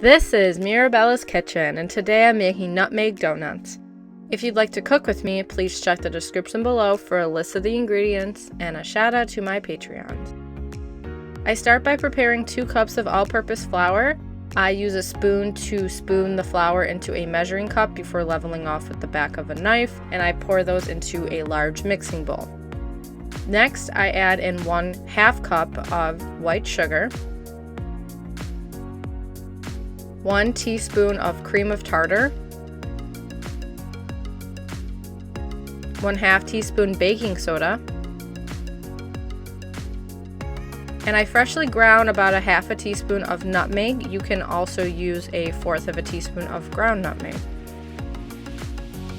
This is Mirabella's Kitchen, and today I'm making nutmeg donuts. If you'd like to cook with me, please check the description below for a list of the ingredients and a shout out to my Patreons. I start by preparing 2 cups of all-purpose flour. I use a spoon to spoon the flour into a measuring cup before leveling off with the back of a knife, and I pour those into a large mixing bowl. Next, I add in 1/2 cup of white sugar, 1 teaspoon of cream of tartar, 1/2 teaspoon baking soda, and I freshly ground about 1/2 teaspoon of nutmeg. You can also use 1/4 teaspoon of ground nutmeg.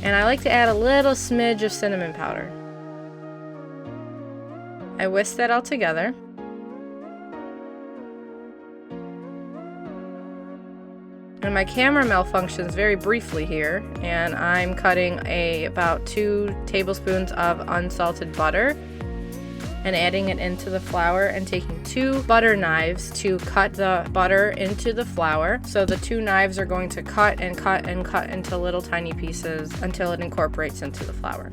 And I like to add a little smidge of cinnamon powder. I whisk that all together. And my camera malfunctions very briefly here, and I'm cutting about 2 tablespoons of unsalted butter and adding it into the flour and taking 2 butter knives to cut the butter into the flour. So the 2 knives are going to cut and cut and cut into little tiny pieces until it incorporates into the flour.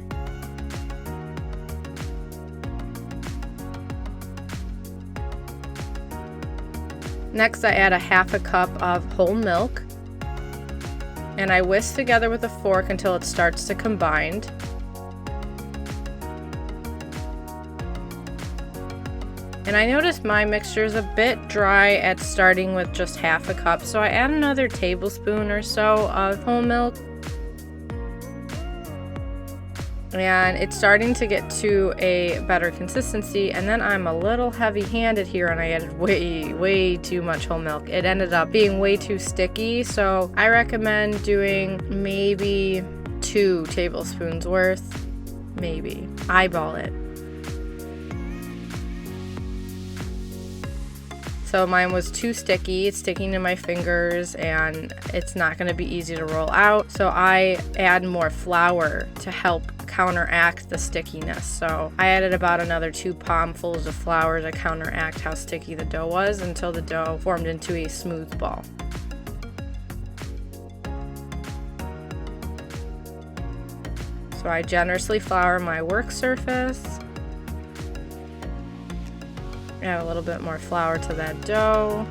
Next, I add 1/2 cup of whole milk, and I whisk together with a fork until it starts to combine. And I notice my mixture is a bit dry at starting with just 1/2 cup, so I add another tablespoon or so of whole milk. And it's starting to get to a better consistency, and then I'm a little heavy-handed here and I added way too much whole milk. It ended up being way too sticky, so I recommend doing maybe 2 tablespoons worth, maybe. Eyeball it. So mine was too sticky, it's sticking to my fingers and it's not going to be easy to roll out. So I add more flour to help counteract the stickiness. So I added about another 2 palmfuls of flour to counteract how sticky the dough was until the dough formed into a smooth ball. So I generously flour my work surface. Add a little bit more flour to that dough.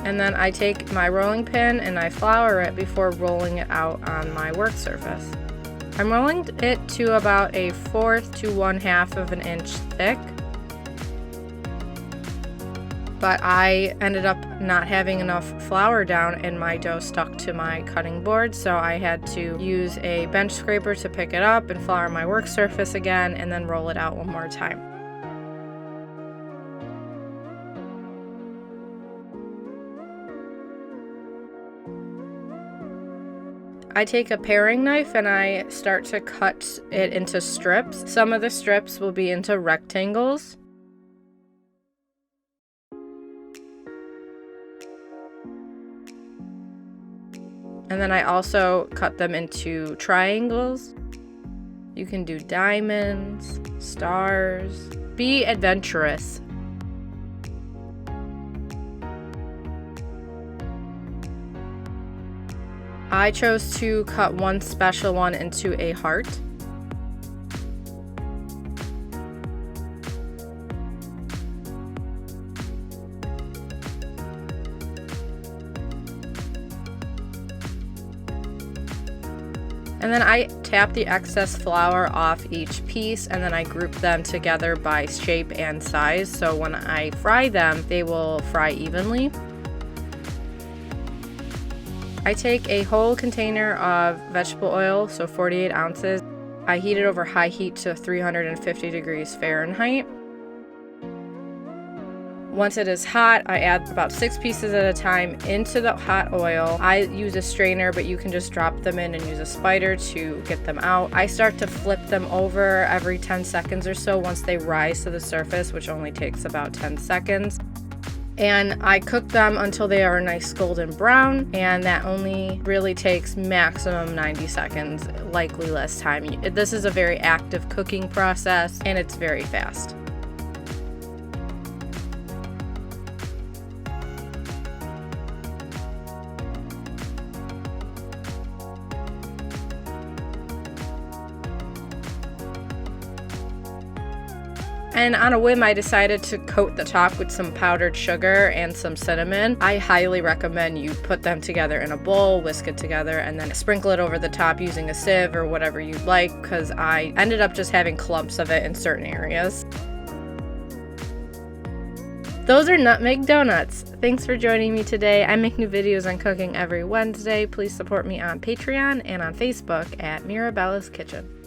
And then I take my rolling pin and I flour it before rolling it out on my work surface. I'm rolling it to about 1/4 to 1/2 of an inch thick. But I ended up not having enough flour down and my dough stuck to my cutting board, so I had to use a bench scraper to pick it up and flour my work surface again and then roll it out one more time. I take a paring knife and I start to cut it into strips. Some of the strips will be into rectangles. And then I also cut them into triangles. You can do diamonds, stars. Be adventurous. I chose to cut one special one into a heart. And then I tap the excess flour off each piece and then I group them together by shape and size, so when I fry them, they will fry evenly. I take a whole container of vegetable oil, so 48 ounces. I heat it over high heat to 350 degrees Fahrenheit. Once it is hot, I add about 6 pieces at a time into the hot oil. I use a strainer, but you can just drop them in and use a spider to get them out. I start to flip them over every 10 seconds or so once they rise to the surface, which only takes about 10 seconds. And I cook them until they are a nice golden brown, and that only really takes maximum 90 seconds, likely less time. This is a very active cooking process and it's very fast. And on a whim, I decided to coat the top with some powdered sugar and some cinnamon. I highly recommend you put them together in a bowl, whisk it together, and then sprinkle it over the top using a sieve or whatever you'd like, because I ended up just having clumps of it in certain areas. Those are Nutmeg Doughnuts. Thanks for joining me today. I make new videos on cooking every Wednesday. Please support me on Patreon and on Facebook at Mirabella's Kitchen.